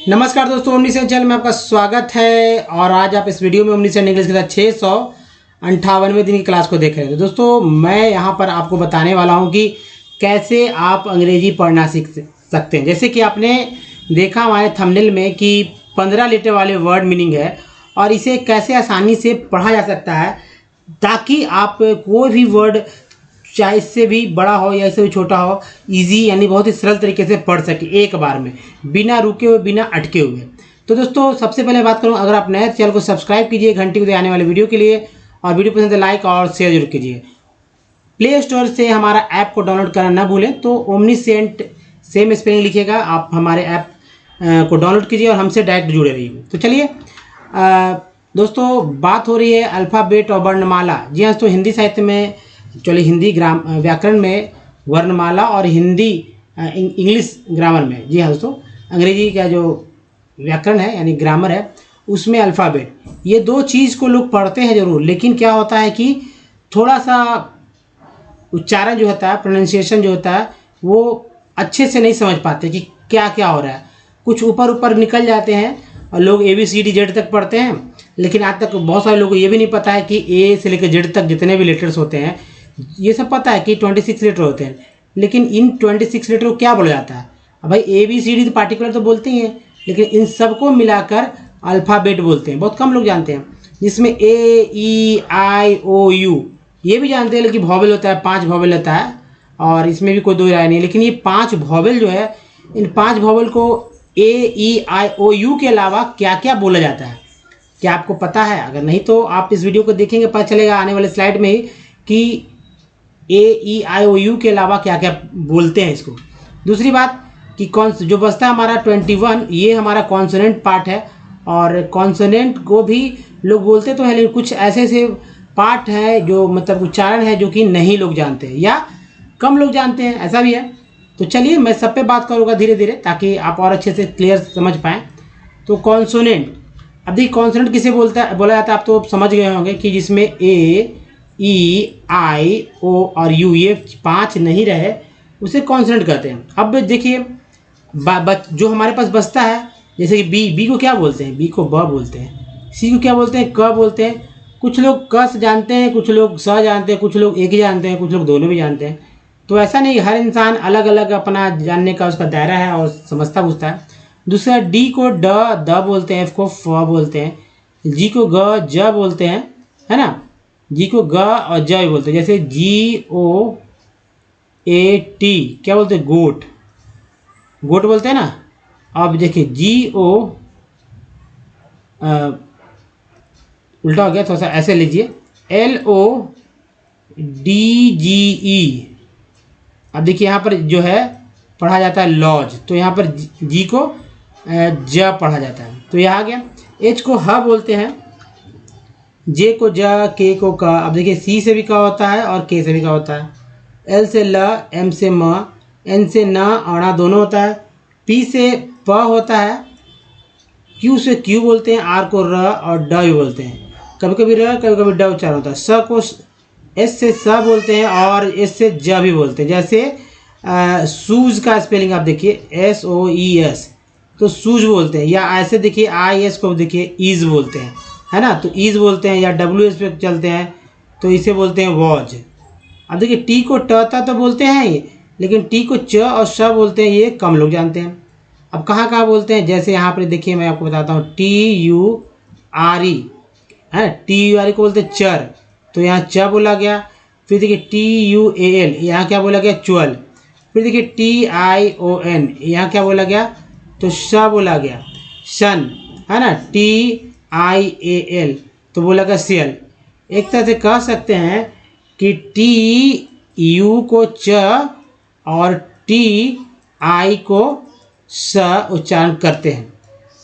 नमस्कार दोस्तों, omniscient channel में आपका स्वागत है। और आज आप इस वीडियो में ओमनीसेंट इंग्लिश के साथ 658वें दिन की क्लास को देख रहे हैं। तो दोस्तों, मैं यहाँ पर आपको बताने वाला हूँ कि कैसे आप अंग्रेजी पढ़ना सीख सकते हैं। जैसे कि आपने देखा हमारे थंबनेल में कि 15 लेटर वाले वर्ड मीनिंग है और इसे कैसे आसानी से पढ़ा जा सकता है ताकि आप कोई भी वर्ड, चाहे इससे भी बड़ा हो या इससे भी छोटा हो, इजी यानी बहुत ही सरल तरीके से पढ़ सके एक बार में, बिना रुके हुए, बिना अटके हुए। तो दोस्तों, सबसे पहले बात करूं, अगर आप नए चैनल को सब्सक्राइब कीजिए घंटी को आने वाले वीडियो के लिए, और वीडियो पसंद है लाइक और शेयर जरूर कीजिए। प्ले स्टोर से हमारा ऐप को डाउनलोड करना ना भूलें। तो ओमनीसेंट सेम स्पेलिंग लिखिएगा, आप हमारे ऐप को डाउनलोड कीजिए और हमसे डायरेक्ट जुड़े रहिए। तो चलिए दोस्तों, बात हो रही है अल्फ़ाबेट और वर्णमाला। जी हाँ, तो हिंदी साहित्य में, चलिए हिंदी व्याकरण में वर्णमाला और हिंदी इंग्लिश ग्रामर में, जी हाँ दोस्तों, अंग्रेजी का जो व्याकरण है यानी ग्रामर है उसमें अल्फ़ाबेट, ये दो चीज़ को लोग पढ़ते हैं ज़रूर, लेकिन क्या होता है कि थोड़ा सा उच्चारण जो होता है, प्रोनाउंसिएशन जो होता है, वो अच्छे से नहीं समझ पाते कि क्या क्या हो रहा है। कुछ ऊपर ऊपर निकल जाते हैं और लोग ABCD Z तक पढ़ते हैं, लेकिन आज तक बहुत सारे लोगों को ये भी नहीं पता है कि A से लेकर Z तक जितने भी लेटर्स होते हैं, ये सब पता है कि 26 लेटर होते हैं, लेकिन इन 26 लेटर को क्या बोला जाता है? अब भाई ABCD तो पार्टिकुलर तो बोलते ही हैं, लेकिन इन सबको मिलाकर अल्फ़ाबेट बोलते हैं। बहुत कम लोग जानते हैं, जिसमें AEIOU ये भी जानते हैं, लेकिन वॉवेल होता है, 5 वॉवेल होता है, और इसमें भी कोई दो राय नहीं। लेकिन ये 5 वॉवेल जो है, इन 5 वॉवेल को AEIOU के अलावा क्या क्या बोला जाता है, क्या आपको पता है? अगर नहीं तो आप इस वीडियो को देखेंगे, पता चलेगा आने वाले स्लाइड में ही कि AEIOU के अलावा क्या क्या बोलते हैं इसको। दूसरी बात कि कौन जो बचता है हमारा 21, ये हमारा कॉन्सोनेंट पार्ट है, और कॉन्सोनेंट को भी लोग बोलते तो हैं, लेकिन कुछ ऐसे ऐसे पार्ट है जो मतलब उच्चारण है जो कि नहीं लोग जानते हैं या कम लोग जानते हैं, ऐसा भी है। तो चलिए मैं सब पे बात करूँगा धीरे धीरे, ताकि आप और अच्छे से क्लियर समझ पाएँ। तो कॉन्सोनेंट, अब देखिए कॉन्सोनेंट किसे बोला जाता है, आप तो समझ गए होंगे कि जिसमें AEIO और U ये 5 नहीं रहे उसे कॉन्सोनेंट कहते हैं। अब देखिए जो हमारे पास बचता है, जैसे कि बी को क्या बोलते हैं? बी को ब बोलते हैं। सी को क्या बोलते हैं? क बोलते हैं। कुछ लोग क जानते हैं, कुछ लोग स जानते हैं, कुछ लोग एक ही जानते हैं, कुछ लोग दोनों भी जानते हैं। तो ऐसा नहीं, हर इंसान अलग अलग अपना जानने का उसका दायरा है और समझता बुझता है। दूसरा, डी को द बोलते हैं, एफ को फ बोलते हैं, जी को ग ज बोलते हैं, है ना, जी को ग और ज भी बोलते हैं। जैसे GOAT क्या बोलते हैं? गोट, गोट बोलते हैं ना। अब देखिए GO उल्टा हो गया, थोड़ा सा ऐसे लीजिए, LODGE। अब देखिए यहाँ पर जो है पढ़ा जाता है लॉज, तो यहाँ पर जी को ज पढ़ा जाता है, तो यह आ गया। H को ह बोलते हैं, J को ज, K को क। अब देखिए C से भी क होता है और K से भी क होता है। L से ल, M से म, N से न और दोनों होता है। P से प होता है, Q से Q बोलते हैं, R को र और ड भी बोलते हैं। कभी कभी र, कभी कभी ड उच्चारण होता है। स को S से स बोलते हैं और S से ज भी बोलते हैं। जैसे शूज का स्पेलिंग आप देखिए, SOES, तो शूज बोलते हैं। या ऐसे देखिए IS को देखिए ईज बोलते हैं, है ना, तो ईज बोलते हैं। या WS पे चलते हैं तो इसे बोलते हैं वॉज। अब देखिए टी को ट तो बोलते हैं ये, लेकिन टी को च और श बोलते हैं, ये कम लोग जानते हैं। अब कहाँ कहाँ बोलते हैं, जैसे यहाँ पर देखिए मैं आपको बताता हूँ, TURE है, TURE को बोलते हैं चर, तो यहाँ च बोला गया। फिर देखिए TUAL, यहाँ क्या बोला गया? च्वल। फिर देखिए TION, यहाँ क्या बोला गया? तो श बोला गया, सन, है ना। TIAL तो बोला गया सेल। एक तरह से कह सकते हैं कि TU को च और TI को स उच्चारण करते हैं।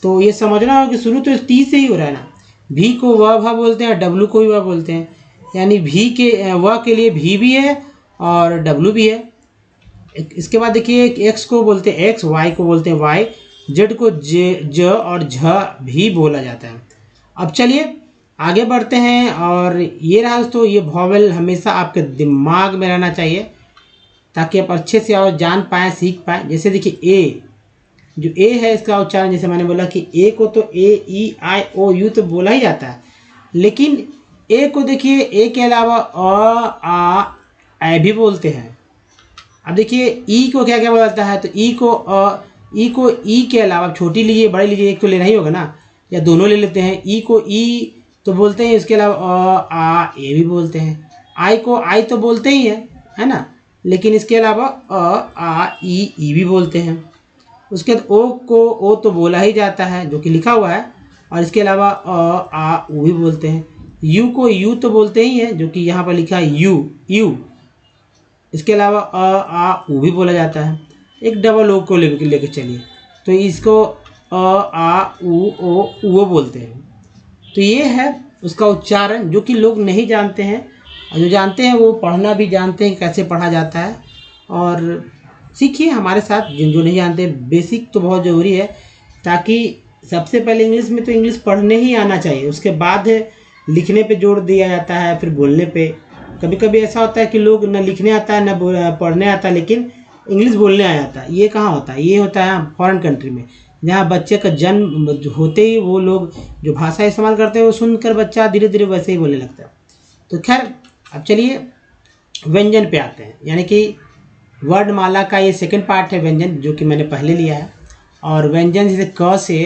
तो ये समझना होगा कि शुरू तो टी से ही हो रहा है ना। भी को व बोलते हैं, W को भी व बोलते हैं, यानी भी के व के लिए भी है और W भी है। इसके बाद देखिए एक्स को बोलते हैं एक्स, वाई को बोलते हैं वाई, जेड को ज और झ भी बोला जाता है। अब चलिए आगे बढ़ते हैं, और ये रहा दोस्तों, ये वॉवेल हमेशा आपके दिमाग में रहना चाहिए ताकि आप अच्छे से और जान पाएँ, सीख पाएँ। जैसे देखिए जो ए है इसका उच्चारण जैसे मैंने बोला कि ए को तो ए ई आई ओ यू तो बोला ही जाता है, लेकिन ए को देखिए ए के अलावा आ ए भी बोलते हैं। अब देखिए ई को क्या क्या बोला जाता है, तो ई को ई के अलावा छोटी लीजिए बड़ी लीजिए, एक तो लेना ही होगा ना, या दोनों ले लेते हैं। ई को ई तो बोलते हैं, इसके अलावा आ ए भी बोलते हैं। आई को आई तो बोलते ही है ना, लेकिन इसके अलावा आ ई भी बोलते हैं। उसके बाद ओ को ओ तो बोला ही जाता है जो कि लिखा हुआ है, और इसके अलावा आ ऊ भी बोलते हैं। यू को यू तो बोलते ही हैं जो कि यहाँ पर लिखा है यू। इसके अलावा आ ऊ भी बोला जाता है। एक डबल ओ को लेके चलिए, तो इसको आ ऊ ओ ऊ बोलते हैं। तो ये है उसका उच्चारण जो कि लोग नहीं जानते हैं, और जो जानते हैं वो पढ़ना भी जानते हैं कैसे पढ़ा जाता है। और सीखिए हमारे साथ, जो नहीं जानते, बेसिक तो बहुत ज़रूरी है, ताकि सबसे पहले इंग्लिश में तो इंग्लिश पढ़ने ही आना चाहिए, उसके बाद लिखने पे जोर दिया जाता है, फिर बोलने पे। कभी कभी ऐसा होता है कि लोग न लिखने आता है न पढ़ने आता है, लेकिन इंग्लिश बोलने आ जाता है। ये कहाँ होता है? ये होता है फॉरेन कंट्री में, जहाँ बच्चे का जन्म होते ही वो लोग जो भाषा इस्तेमाल करते हैं वो सुनकर बच्चा धीरे धीरे वैसे ही बोलने लगता है। तो खैर, अब चलिए व्यंजन पे आते हैं, यानी कि वर्णमाला का ये सेकंड पार्ट है व्यंजन, जो कि मैंने पहले लिया है। और व्यंजन जैसे क से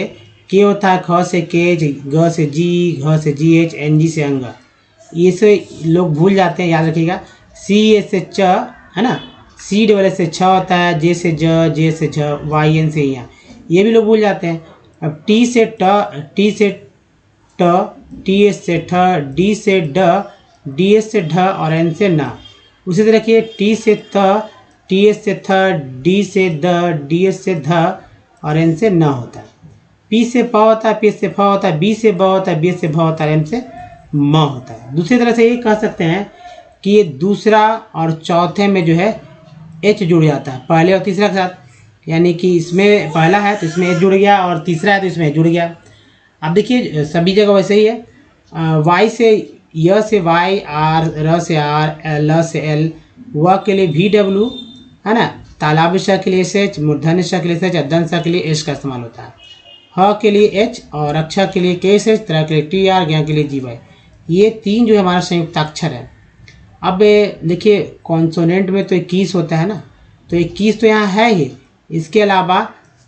के होता है, ख से के, ग से जी, घ से जी एच, एन जी से अंग। ये से लोग भूल जाते हैं, याद रखिएगा। सी एस से च है ना, सी डबल एस से छ होता है, जे से ज, जे से झ, वाई एन से या, ये भी लोग भूल जाते हैं। अब टी से ट, टी से ट, टी एस से ठ, डी से ड, डी एस से ढ और एन से न। उसी तरह के टी से त, टी एस से थ, डी से द, डी एस से ध और एन से न होता है। पी से प होता है, पी से फ होता है, बी से ब होता है, बी से भ होता है, एन से म होता है। दूसरी तरह से ये कह सकते हैं कि ये दूसरा और चौथे में जो है एच जुड़ जाता है पहले और तीसरा के साथ, यानी कि इसमें पहला है तो इसमें एच जुड़ गया, और तीसरा है तो इसमें एच जुड़ गया। अब देखिए सभी जगह वैसे ही है। वाई से य से वाई, आर, र से आर, ल से एल, व के लिए वी डब्ल्यू है ना, तालाब श के लिए एस एच, मूर्धन्य श के लिए एस एच, अदंत श के लिए एच का इस्तेमाल होता है। ह के लिए एच और अक्षर के लिए के एस एच, तरह के लिए टी आर, ज्ञ के लिए जी वाई। ये तीन जो है हमारा संयुक्त अक्षर है। अब देखिए कॉन्सोनेंट में तो 21 होता है ना, तो 21 तो यहाँ है ही, इसके अलावा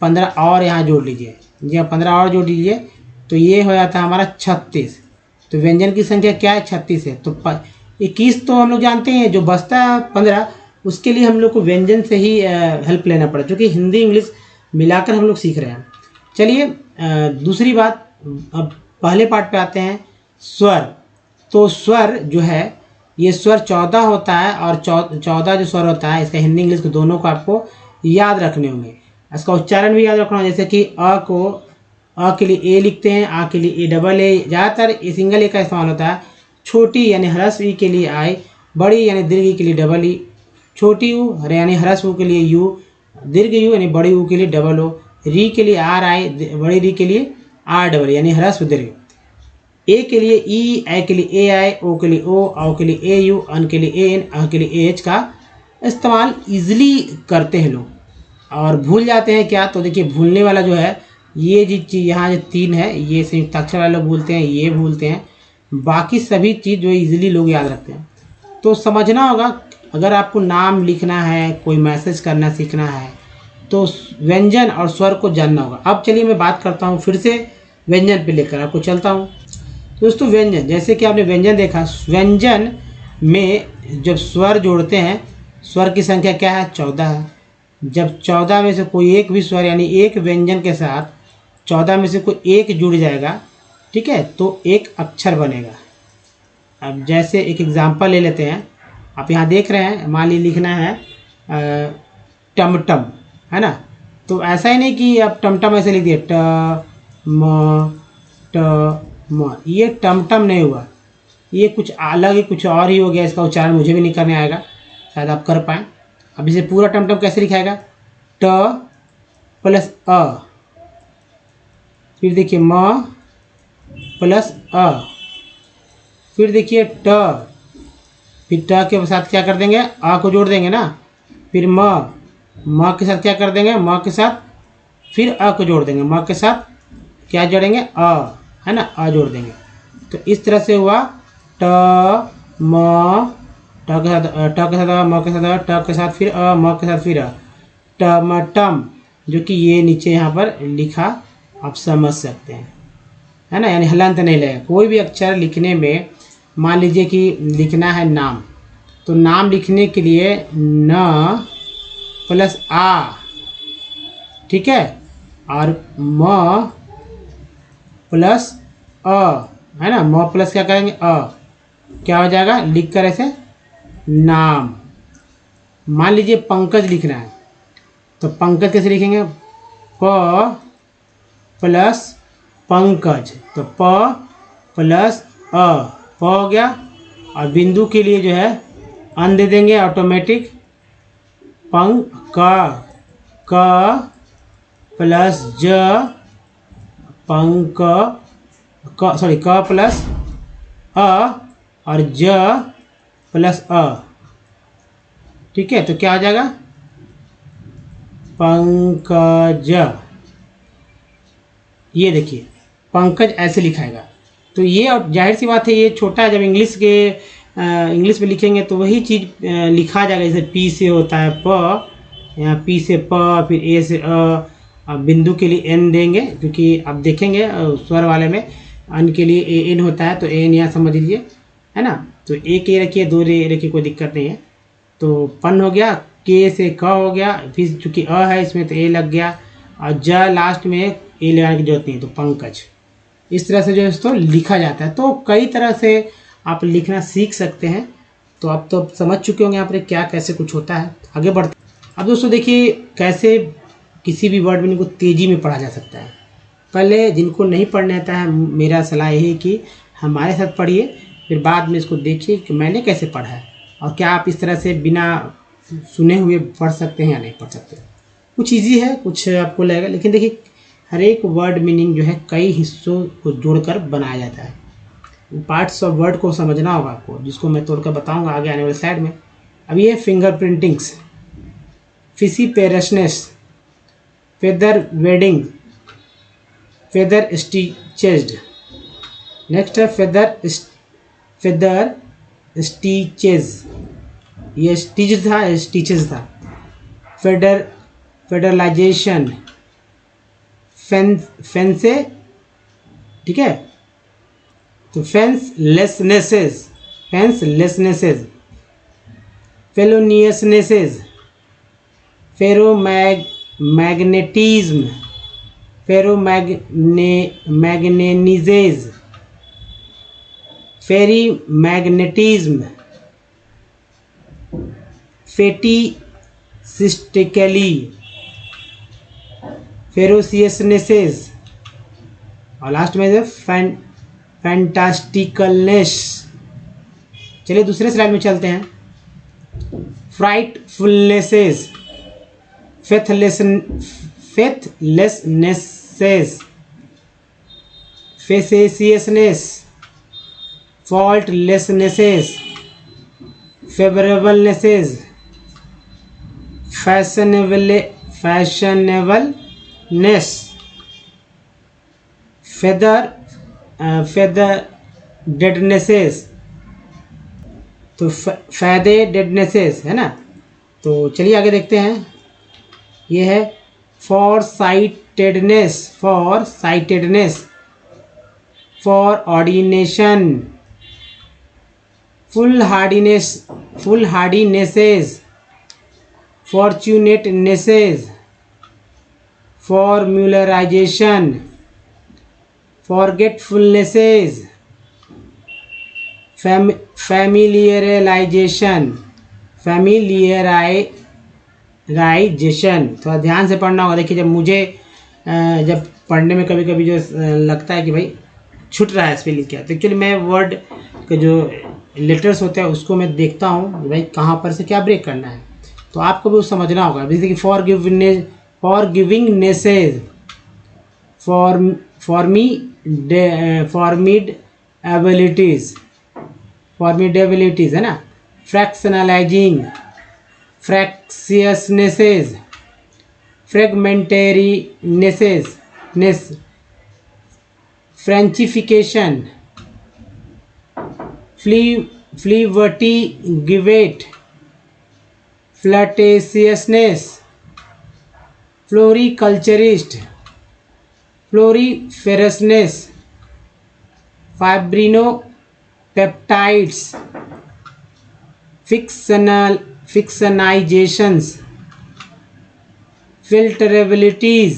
15 और यहाँ जोड़ लीजिए। जी हाँ, 15 और जोड़ लीजिए तो ये हो जाता है हमारा 36। तो व्यंजन की संख्या क्या है? 36 है। तो 21 तो हम लोग जानते हैं, जो बचता है 15 उसके लिए हम लोग को व्यंजन से ही हेल्प लेना पड़ा, क्योंकि हिंदी इंग्लिश मिलाकर हम लोग सीख रहे हैं। चलिए दूसरी बात, अब पहले पार्ट पे आते हैं, स्वर। तो स्वर जो है ये स्वर 14 होता है, और 14 जो स्वर होता है इसका हिंदी इंग्लिश को दोनों को आपको याद रखने होंगे। इसका उच्चारण भी याद रखना, जैसे कि अ को अ के लिए ए लिखते हैं, आ के लिए ए डबल ए, ज़्यादातर ए सिंगल ए का इस्तेमाल होता है। छोटी यानी ह्रस्व ई के लिए आई, बड़ी यानी दीर्घ ई के लिए डबल ई, छोटी यू यानी ह्रस्व ऊ के लिए यू, दीर्घ यू यानी बड़ी यू के लिए डबल ओ, री के लिए आर आई, बड़ी री के लिए आर डबल यानी ह्रस्व दीर्घ, ए के लिए ई, आई के लिए ए आई, ओ के लिए ओ, औ के लिए ए यू, अन के लिए ए एन, अ के लिए ए एच का इस्तेमाल ईजिली करते हैं लोग, और भूल जाते हैं क्या? तो देखिए भूलने वाला जो है ये जो चीज़ यहाँ जो 3 है, ये संयुक्त अक्षर वाले लोग भूलते हैं, ये भूलते हैं, बाकी सभी चीज़ जो ईजिली लोग याद रखते हैं। तो समझना होगा, अगर आपको नाम लिखना है, कोई मैसेज करना सीखना है, तो व्यंजन और स्वर को जानना होगा। अब चलिए मैं बात करता हूँ फिर से व्यंजन पे लेकर आपको चलता हूँ। दोस्तों व्यंजन, जैसे कि आपने व्यंजन देखा, व्यंजन में जब स्वर जोड़ते हैं, स्वर की संख्या क्या है? 14 है। जब 14 में से कोई एक भी स्वर यानी एक व्यंजन के साथ 14 में से कोई एक जुड़ जाएगा, ठीक है, तो एक अक्षर बनेगा। अब जैसे एक एग्जांपल ले लेते हैं, आप यहाँ देख रहे हैं, मान ली लिखना है टमटम, है ना, तो ऐसा ही नहीं कि अब टमटम ऐसे लिख दिए ट म, ये टमटम नहीं हुआ, ये कुछ अलग ही कुछ और ही हो गया। इसका उच्चारण मुझे भी नहीं करने आएगा, शायद आप कर पाएँ। अब इसे पूरा टमटम कैसे लिखाएगा? ट प्लस अ, फिर देखिए म प्लस अ, फिर देखिए ट, फिर ट के साथ क्या कर देंगे? अ को जोड़ देंगे ना, फिर म के साथ क्या कर देंगे? म के साथ फिर अ को जोड़ देंगे, म के साथ क्या जोड़ेंगे, अ, है ना, अ जोड़ देंगे। तो इस तरह से हुआ ट म, ट के साथ ट के साथ अ, म के साथ अ, ट के साथ फिर अ, म के साथ फिर अ, टमाटम, जो कि ये नीचे यहाँ पर लिखा आप समझ सकते हैं, है ना, यानी हलंत नहीं लगेगा। कोई भी अक्षर लिखने में मान लीजिए कि लिखना है नाम, तो नाम लिखने के लिए न प्लस आ, ठीक है, और म प्लस अ, है ना, म प्लस क्या करेंगे, अ, क्या हो जाएगा, लिख कर ऐसे नाम। मान लीजिए पंकज लिखना है, तो पंकज कैसे लिखेंगे, प प्लस पंकज, तो प प्लस अ, प हो गया। और बिंदु के लिए जो है अन दे देंगे ऑटोमेटिक, पंक क प्लस ज, पंक क, सॉरी, क प्लस अ और ज प्लस अ, ठीक है। तो क्या हो जाएगा, पंकज। ये देखिए पंकज ऐसे लिखाएगा। तो ये, और जाहिर सी बात है ये छोटा है, जब इंग्लिश में लिखेंगे तो वही चीज़ लिखा जाएगा। जैसे पी से होता है प, यहाँ पी से प, फिर ए से अ, अब बिंदु के लिए एन देंगे, क्योंकि आप देखेंगे स्वर वाले में अन के लिए ए एन होता है, तो एन यहाँ समझ लीजिए, है ना। तो एक ए रखिए, दो रे रखिए, कोई दिक्कत नहीं है। तो पन हो गया, के से क हो गया, फिर चूंकि अ है इसमें तो ए लग गया, और ज लास्ट में ए लगाने की जरूरत नहीं, तो पंकज। इस तरह से जो है इसको लिखा जाता है। तो कई तरह से आप लिखना सीख सकते हैं। तो आप तो समझ चुके होंगे यहाँ पर क्या कैसे कुछ होता है। आगे बढ़ते अब दोस्तों देखिए कैसे किसी भी वर्ड मीनिंग को तेज़ी में पढ़ा जा सकता है। पहले जिनको नहीं पढ़ने आता है, मेरा सलाह यही कि हमारे साथ पढ़िए, फिर बाद में इसको देखिए कि मैंने कैसे पढ़ा है और क्या आप इस तरह से बिना सुने हुए पढ़ सकते हैं या नहीं पढ़ सकते। कुछ इजी है, कुछ आपको लगेगा, लेकिन देखिए हर एक वर्ड मीनिंग जो है कई हिस्सों को जोड़कर बनाया जाता है। पार्ट्स ऑफ वर्ड को समझना होगा आपको, जिसको मैं तोड़कर बताऊंगा आगे आने वाले स्लाइड में। अब ये finger printings, fissiparousness, featherbedding, featherstitched. Next है फेदर स्टिचेज, ये स्टिच था, स्टिचेस था। फेडरलाइजेशन, फेंसे, ठीक है। तो फेंसलेसनेसेस, फेलोनियसनेसेस, फेरोमैग्नेटिज्म, फेरोमैग्नेनिजेज, फेरी मैग्नेटिज्म, फेटिसिस्टिकली, फेरोसियसनेसेस, और लास्ट में फैंटास्टिकलनेस। चलिए दूसरे स्लाइड में चलते हैं। फ्राइटफुलनेसेस, फेथलेसनेसेस, फेसेसियसनेस, faultlessnesses, favorablenesses, fashionableness, featherdeadnesses, तो featherdeadnesses है ना। तो चलिए आगे देखते हैं। ये है forsightedness, foreordination, foolhardiness, fortunatenesses, formularization, forgetfulnesses, familiarization। थोड़ा ध्यान से पढ़ना होगा। देखिए जब मुझे जब पढ़ने में कभी कभी जो लगता है कि भाई छूट रहा है स्पेलिंग क्या, तो एक्चुअली मैं वर्ड के जो लेटर्स होते हैं उसको मैं देखता हूँ भाई कहाँ पर से क्या ब्रेक करना है। तो आपको भी समझना होगा। जैसे कि फॉरगिविंगनेसेस, फॉर्मिडेबिलिटीज है ना। फ्रैक्शनलाइजिंग, फ्रैक्सियसनेसेस, फ्रेगमेंटेरीनेस, फ्रेंचिफिकेशन, फ्लीवर्टिगिवेट, फ्लटेशियसनेस, फ्लोरिकल्चरिस्ट, फ्लोरीफेरसनेस, फाइब्रिनोपेप्टाइड्स, फिक्सनाइजेशंस, फिल्टरेबिलिटीज,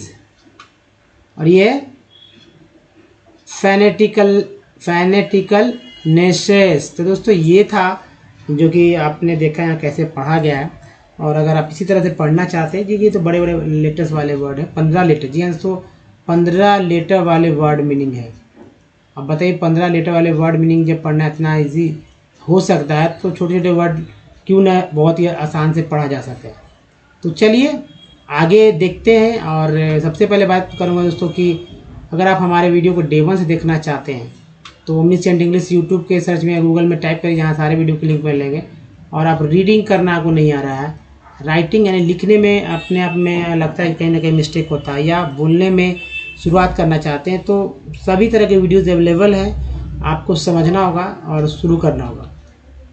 और ये फैनेटिकल नेसेस। तो दोस्तों ये था जो कि आपने देखा यहाँ कैसे पढ़ा गया है। और अगर आप इसी तरह से पढ़ना चाहते हैं जी, ये तो बड़े बड़े लेटर्स वाले वर्ड है, 15 लेटर, जी हाँ दोस्तों 15 लेटर वाले वर्ड मीनिंग है। अब बताइए 15 लेटर वाले वर्ड मीनिंग जब पढ़ना इतना ईजी हो सकता है तो छोटे छोटे वर्ड क्यों ना बहुत ही आसान से पढ़ा जा सके। तो चलिए आगे देखते हैं। और सबसे पहले बात करूँगा दोस्तों कि अगर आप हमारे वीडियो को डे 1 से देखना चाहते हैं तो ओमनीसेंट इंग्लिश यूट्यूब के सर्च में गूगल में टाइप करिए, जहाँ सारे वीडियो के लिंक मिल लेंगे। और आप रीडिंग करना आपको नहीं आ रहा है, राइटिंग यानी लिखने में अपने आप में लगता है कहीं ना कहीं मिस्टेक होता है, या बोलने में शुरुआत करना चाहते हैं, तो सभी तरह के वीडियोज़ अवेलेबल हैं। आपको समझना होगा और शुरू करना होगा।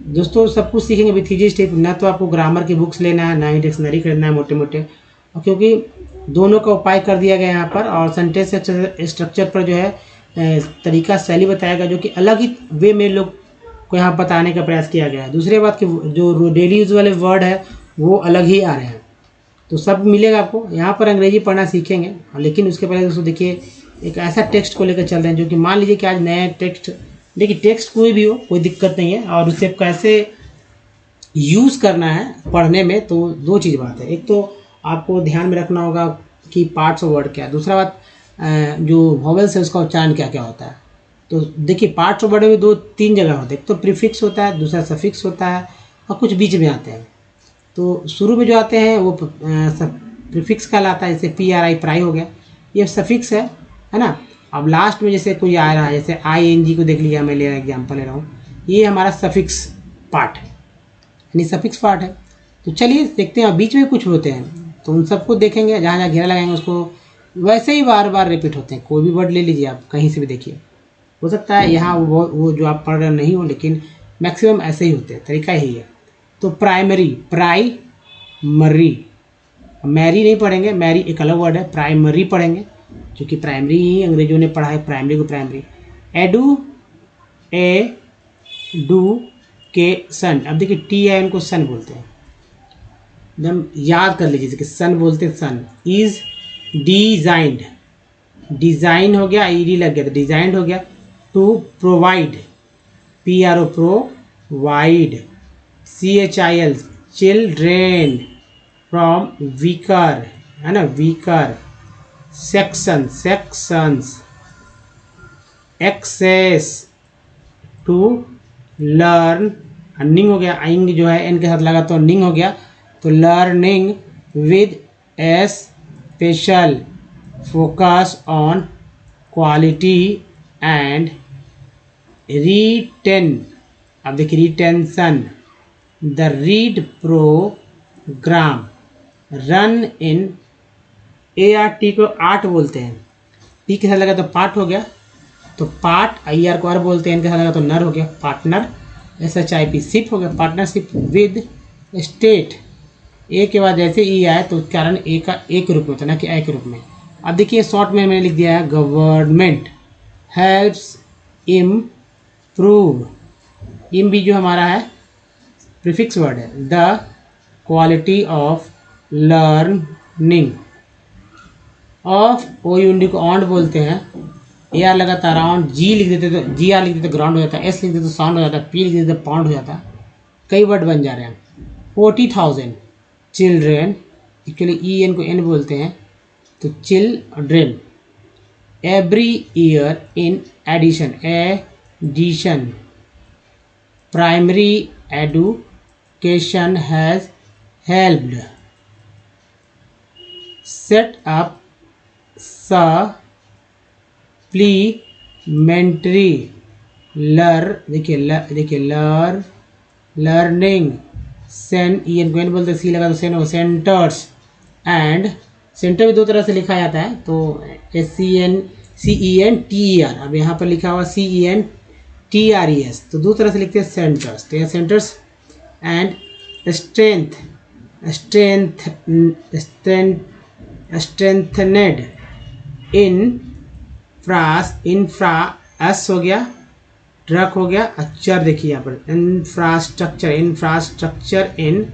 दोस्तों सब कुछ सीखेंगे विथ ईजी स्टेप। ना तो आपको ग्रामर की बुक्स लेना है, ना ही डिक्शनरी खरीदना है मोटे मोटे, क्योंकि दोनों का उपाय कर दिया गया यहाँ पर। और सेंटेंस स्ट्रक्चर पर जो है तरीका शैली बताया गया, जो कि अलग ही वे में लोग को यहाँ बताने का प्रयास किया गया है। दूसरी बात कि जो डेली यूज वाले वर्ड है वो अलग ही आ रहे हैं, तो सब मिलेगा आपको। यहाँ पर अंग्रेजी पढ़ना सीखेंगे, लेकिन उसके पहले दोस्तों देखिए एक ऐसा टेक्स्ट को लेकर चल रहे हैं जो कि मान लीजिए कि आज नया टेक्स्ट, देखिए टेक्स्ट कोई भी हो कोई दिक्कत नहीं है, और उसे कैसे यूज़ करना है पढ़ने में, तो दो चीज़ बात है। एक तो आपको ध्यान में रखना होगा कि पार्ट्स ऑफ वर्ड क्या है, दूसरा बात जो वॉवेल्स है उसका उच्चारण क्या क्या होता है। तो देखिए पार्ट्स ऑफ वर्ड में 2-3 जगह होते हैं, एक तो प्रीफिक्स होता है, दूसरा सफिक्स होता है, और कुछ बीच में आते हैं। तो शुरू में जो आते हैं वो प्रीफिक्स कहलाता है, जैसे PRI प्राई हो गया, ये सफिक्स है ना। अब लास्ट में जैसे कोई आ रहा है, जैसे ING को देख लिया, मैं ले एग्जाम्पल ले रहा हूँ, ये हमारा सफिक्स पार्ट है, यानी सफिक्स पार्ट है। तो चलिए देखते हैं। बीच में कुछ होते हैं तो उन सबको देखेंगे, जहाँ जहाँ घेरा लगाएंगे उसको वैसे ही बार बार रिपीट होते हैं। कोई भी वर्ड ले लीजिए आप, कहीं से भी देखिए, हो सकता है यहाँ वो जो आप पढ़ रहे नहीं हो, लेकिन मैक्सिमम ऐसे ही होते हैं, तरीका यही है। तो प्राइमरी, प्राइमरी, मैरी नहीं पढ़ेंगे, मैरी एक अलग वर्ड है, प्राइमरी पढ़ेंगे, क्योंकि प्राइमरी ही अंग्रेजों ने पढ़ा है प्राइमरी को प्राइमरी। एडुकेशन, अब देखिए TIN को सन बोलते हैं, एकदम याद कर लीजिए कि सन बोलते हैं सन। इज डिजाइंड, डिजाइन हो गया, ED लग गया तो डिजाइंड हो गया। To provide, PRO provide, CHIL children, from weaker है ना, weaker. Section, sections, access, to learn, निंग हो गया, आइंग जो है N के साथ लगा तो निंग हो गया, तो learning with a special focus on quality and retain. अब देखिए retention, the read program run in ART को आर्ट बोलते हैं, P के साथ लगा तो पार्ट हो गया, तो पार्ट, IR को R बोलते हैं, इनके साथ लगा तो नर हो गया, पार्टनर, SHIP शिप हो गया, पार्टनरशिप विद स्टेट। ए के बाद जैसे E आए तो कारण ए का एक रूप में होता है, ना कि ए के रूप में। अब देखिए शॉर्ट में मैंने लिख दिया है गवर्नमेंट हेल्प्स इम्प्रूव, इम भी जो हमारा है प्रीफिक्स वर्ड है, the quality of learning of, OUND को ऑन्ड बोलते हैं, AR लगातार ऑन, G लिख देते तो GR लिख देते तो ग्राउंड हो जाता है, S लिख देते तो साउंड हो जाता है, P लिख देते तो पाउंड हो जाता है, कई वर्ड बन जा रहे हैं। 40,000 चिल्ड्रेन, एक्चुअली EN को N बोलते हैं, तो children. Every year in addition, addition. Primary education has helped set up supplementary learning सेन, EN को N बोलते, C लगा तो सेन हो, सेंटर्स एंड सेंटर भी दो तरह से लिखा जाता है, तो CENTER, अब यहाँ पर लिखा हुआ CENTRES, तो दो तरह से लिखते हैं सेंटर्स। तो यह centres and strength strength strengthened infra एस हो गया, ट्रक हो गया, अक्षर देखिए यहाँ पर infrastructure in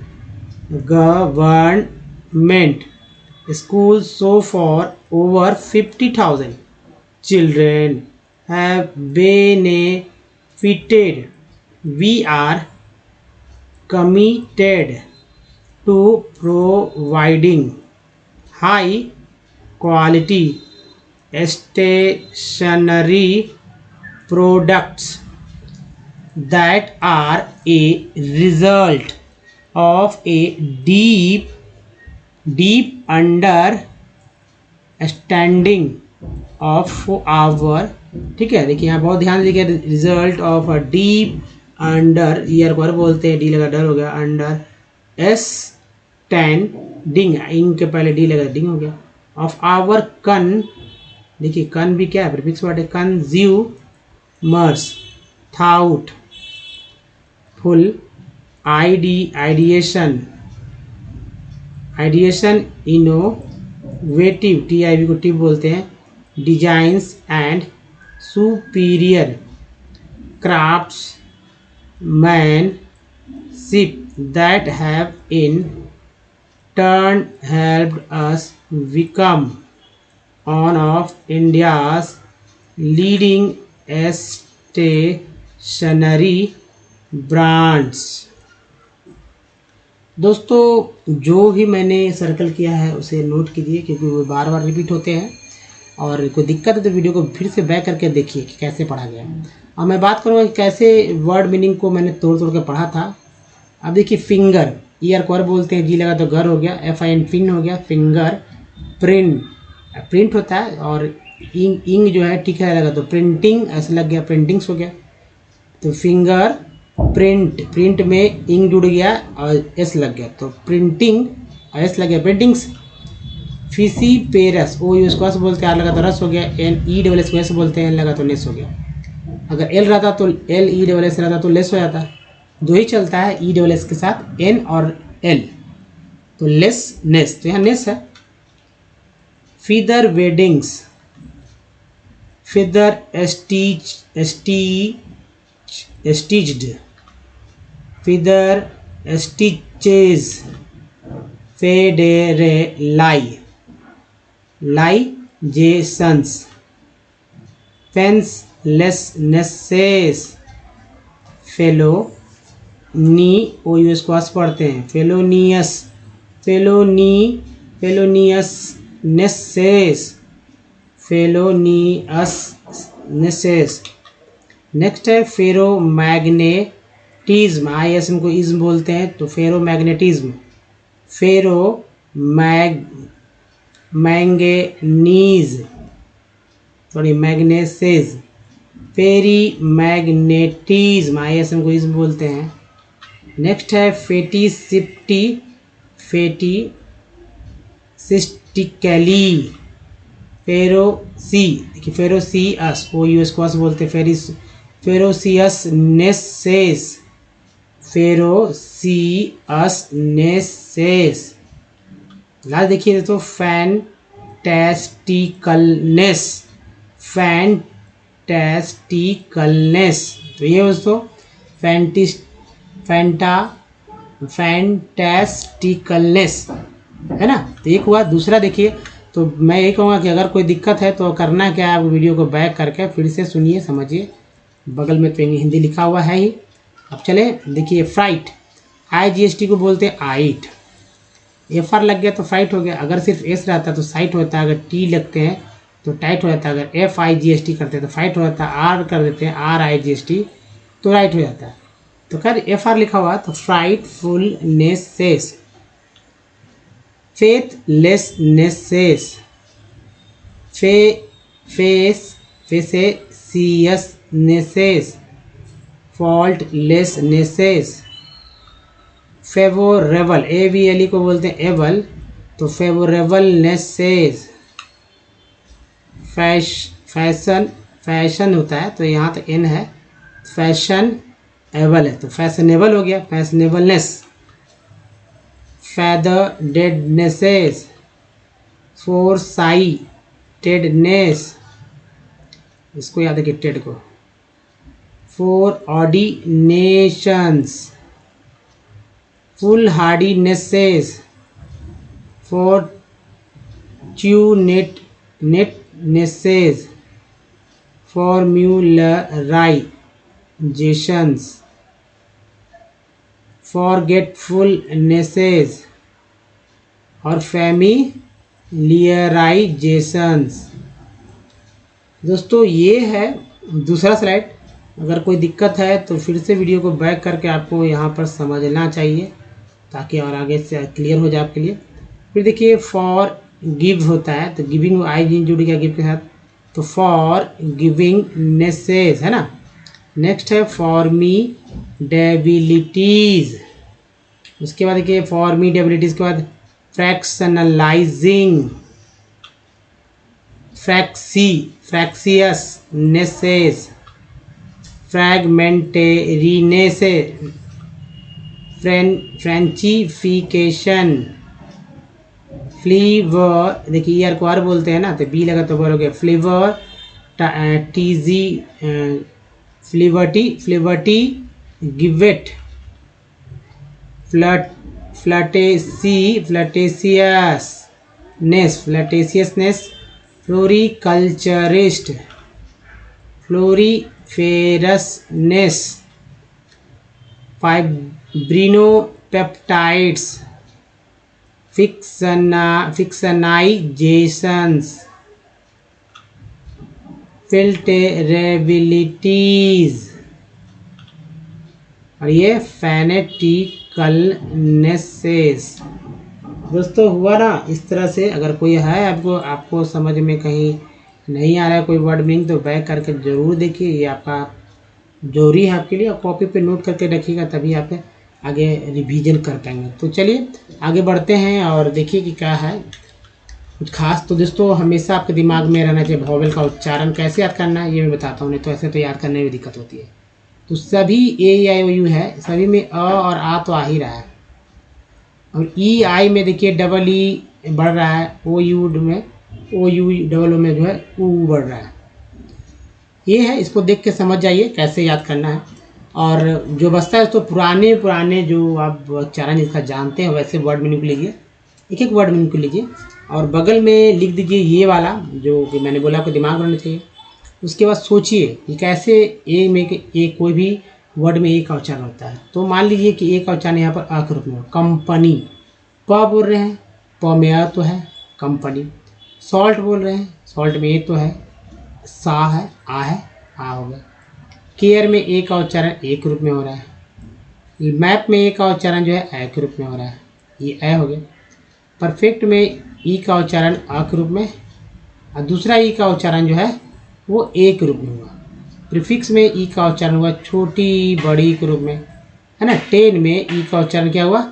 government schools, so for over 50,000 children have benefited. We are committed to providing high quality stationery products that are a result of a deep understanding of our, ठीक है। देखिए यहाँ बहुत ध्यान दीजिए, result of a deep under, year को बोलते हैं, डी लगा डर हो गया, अंडर स्टैंडिंग, इंग के पहले डी लगा डिंग हो गया, ऑफ आवर कन, देखिए कन भी क्या है, प्रीफिक्स वर्ड है, consumers, thoughtful ideation innovative, TIV को टिप बोलते हैं, designs and superior craftsmanship that have in turn helped us become one of India's leading stationery brands. दोस्तों जो भी मैंने सर्कल किया है उसे नोट कीजिए, क्योंकि वो बार बार रिपीट होते हैं, और कोई दिक्कत है तो वीडियो को फिर से बैक करके देखिए कि कैसे पढ़ा गया। अब मैं बात करूँगा कि कैसे वर्ड मीनिंग को मैंने तोड़ तोड़ के पढ़ा था। अब देखिए फिंगर, ईयर को बोलते हैं, जी लगा तो घर हो गया, FIN फिन हो गया, फिंगर प्रिंट होता है, और इंग जो है ठीक है लगा तो प्रिंटिंग ऐसे लग गया, प्रिंटिंग्स हो गया, तो फिंगर प्रिंट में इंग जुड़ गया और एस लग गया, तो प्रिंटिंग और एस लग गया, प्रिंटिंग्स। फिसी पेरस, ओ यू इसको बोलते हैं, आर लगा तो रस हो गया, NESS को एस बोलते हैं, लगा तो नेस हो गया। अगर एल रहता तो LESS रहता तो लेस हो जाता, दो ही चलता है ESS के साथ, N और L, तो लेस नेस, तो यहाँ नेस है। Featherbeddings, featherstitched, featherstitches, लाइजेशंस, फेंसलेसनेसेस, फेलोनियस को पढ़ते हैं, फेलोनियसनेसेस। नेक्स्ट है फेरोमैग्नेटिज्म, ISM को इज्म बोलते हैं, तो फेरोमैग्नेटिज्म, मैग्नेसेज, फेरीमैग्नेटिज्म, ISM को इज्म बोलते हैं। नेक्स्ट है फेटिसिस्टिकली, फेरोसियस, OUS को बोलते हैं, फेरोसियसनेसेस। लास्ट देखिए तो फैंटेस्टिकलनेस, तो ये दोस्तों फैंटेस्टिकलनेस है ना। तो एक हुआ। दूसरा देखिए, तो मैं ये कहूँगा कि अगर कोई दिक्कत है तो करना क्या है, आप वीडियो को बैक करके फिर से सुनिए, समझिए, बगल में तो हिंदी लिखा हुआ है ही। अब चले देखिए, फ्राइट, IGST को बोलते हैं आइट, FR लग गया तो फाइट हो गया, अगर सिर्फ S रहता तो साइट होता है, अगर T लगते हैं तो टाइट हो जाता है, अगर FIGST करते हैं तो फाइट हो जाता है, R कर देते हैं RIGST तो राइट हो जाता है। तो खैर FR लिखा हुआ तो फ्राइटफुलनेसेस, फेथलेसनेसेस, फेसेसियसनेसेस, फॉल्टलेसनेसेस, फेवरेबल, AVLE को बोलते हैं एबल, तो फेवरेबलनेसेस, फैशन होता है तो यहाँ तो एन है, फैशन एबल है तो फैशनेबल हो गया, फैशनेबलनेस। फेदरडेडनेसेस, फोरसाइटेडनेस, इसको याद रखिए टेड को। फोर ऑर्डिनेशंस, फुल हार्डीनेसेस, फॉर्च्यूनेटनेसेस, फॉर्म्यूलराइजेशंस, फॉरगेटफुलनेसेस और फैमिलियराइजेशंस। दोस्तों ये है दूसरा स्लाइड। अगर कोई दिक्कत है तो फिर से वीडियो को बैक करके आपको यहाँ पर समझना चाहिए ताकि और आगे से क्लियर हो जाए आपके लिए। फिर देखिए फॉर गिव होता है तो गिविंग आई जुड़ गया गिव के साथ, तो फॉर गिविंग नेसेस है ना। नेक्स्ट है फॉर्मीडेबिलिटीज, उसके बाद देखिए फॉर्मीडेबिलिटीज के बाद फ्रैक्शनलाइजिंग, फ्रैक्सियसनेसेस, फ्रैगमेंटेरीनेसे, फ्रेंचिफिकेशन, फ्लीवर, देखिए ईयर को आर बोलते हैं ना तो बी लगा तो बोल हो गया फ्लीवर, टीजी, फ्लीवर्टी गिवेट, फ्लटेशियसनेस, फ्लोरिकल्चरिस्ट, फ्लोरीफेरसनेस, फाइब्रिनोपेप्टाइड्स, फिक्शनाइजेशंस, फिल्टरेबिलिटीज और ये फैनेटिकलनेसेस। दोस्तों हुआ ना इस तरह से। अगर कोई है आपको समझ में कहीं नहीं आ रहा है कोई वर्ड मीनिंग तो बैक करके ज़रूर देखिए, ये आपका जरूरी है आपके लिए। और कॉपी पे नोट करके रखिएगा तभी आप आगे रिवीजन कर पाएंगे। तो चलिए आगे बढ़ते हैं और देखिए कि क्या है कुछ खास। तो दोस्तों हमेशा आपके दिमाग में रहना चाहिए वॉवेल का उच्चारण कैसे याद करना है, ये मैं बताता हूँ, नहीं तो ऐसे तो याद करने में दिक्कत होती है। तो सभी ए आई ओ यू है, सभी में अ और आ तो आ ही रहा है। और ई आई में देखिए डबल ई बढ़ रहा है, ओ यू में ओ यू डबल ओ में जो है ऊ बढ़ रहा है। ये है, इसको देख के समझ जाइए कैसे याद करना है। और जो बचता है तो पुराने जो आप उच्चारण जिसका जानते हैं वैसे वर्ड मीनिंग को लीजिए, एक एक वर्ड मीनिंग को लीजिए और बगल में लिख दीजिए ये वाला जो कि मैंने बोला आपको दिमाग में रहना चाहिए। उसके बाद सोचिए कि कैसे ए में कोई भी वर्ड में ए का उच्चारण होता है। तो मान लीजिए कि ए का उच्चारण यहाँ पर अ के रूप में हो, कंपनी, प बोल रहे हैं, प में अ तो है कंपनी। सॉल्ट बोल रहे हैं, सॉल्ट में ए तो है, सा है, आ हो गया। केयर में ए का उच्चारण ए के रूप में हो रहा है। मैप में ए का उच्चारण जो है ए के रूप में हो रहा है, ये ए हो गया। परफेक्ट में ई का उच्चारण अ के रूप में और दूसरा ई का उच्चारण जो है वो ए के रूप में हुआ। प्रीफिक्स में ई का उच्चारण हुआ छोटी बड़ी के रूप में, है ना। टेन में ई का उच्चारण क्या हुआ,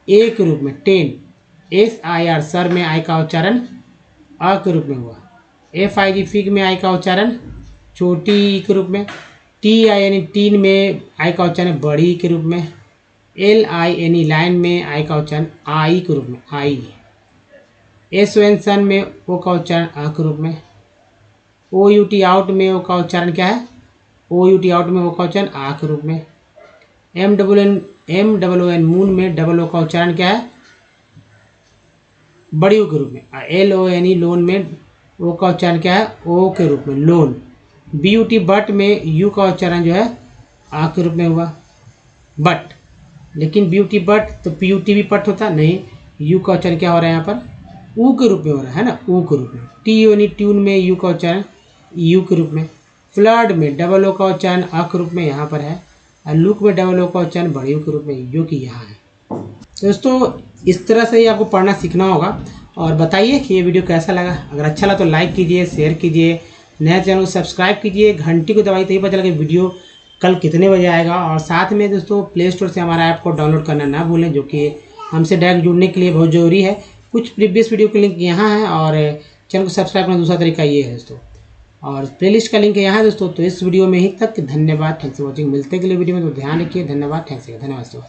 ए के रूप में, ten. S I R sir में आई का उच्चारण अ के रूप में हुआ। एफ आई जी फिग में आई का उच्चारण छोटी ई के रूप में। टी आई यानी टीन में आई का उच्चारण बड़ी के रूप में। एल आई यानी लाइन में आई का उच्चारण आई के रूप में, आई। एस ओ एन सन में ओ का उच्चारण अ के रूप में। ओ यू टी आउट में ओ का उच्चारण क्या है, ओ यू टी आउट में ओ का उच्चारण आ के रूप में। M double O N moon में डबल ओ का उच्चारण क्या है, बड़ी ओ के रूप में। L O N E loan में ओ का उच्चारण क्या है, ओ के रूप में, loan. B U T but में यू का उच्चारण जो है आ के रूप में हुआ, बट। लेकिन बी यू टी बट तो पी यू टी भी पट होता नहीं, यू का उच्चारण क्या हो रहा है यहाँ पर, ऊ के रूप में हो रहा है ना, ऊ के रूप में। टी यानी ट्यून में यू का उच्चारण यू के रूप में। फ्लड में डबल ओ का उच्चारण अ के रूप में यहाँ पर है और लुक में डबल ओ का उच्चारण बड़ी ओ के रूप में, जो कि यहाँ है। दोस्तों इस तरह से ही आपको पढ़ना सीखना होगा। और बताइए कि ये वीडियो कैसा लगा। अगर अच्छा लगा तो लाइक कीजिए, शेयर कीजिए, नया चैनल को सब्सक्राइब कीजिए, घंटी को दबाइए तभी पता चलेगा वीडियो कल कितने बजे आएगा। और साथ में दोस्तों प्ले स्टोर से हमारा ऐप को डाउनलोड करना ना भूलें, जो कि हमसे डायरेक्ट जुड़ने के लिए बहुत ज़रूरी है। कुछ प्रीवियस वीडियो का लिंक यहाँ है और चैनल को सब्सक्राइब करना दूसरा तरीका ये है दोस्तों, और प्लेलिस्ट का लिंक है यहाँ दोस्तों। तो इस वीडियो में ही तक, धन्यवाद, थैंक्स फॉर वॉचिंग। मिलते हैं अगले वीडियो में, तो ध्यान रखिए, धन्यवाद, थैंक्स, धन्यवाद दोस्तों।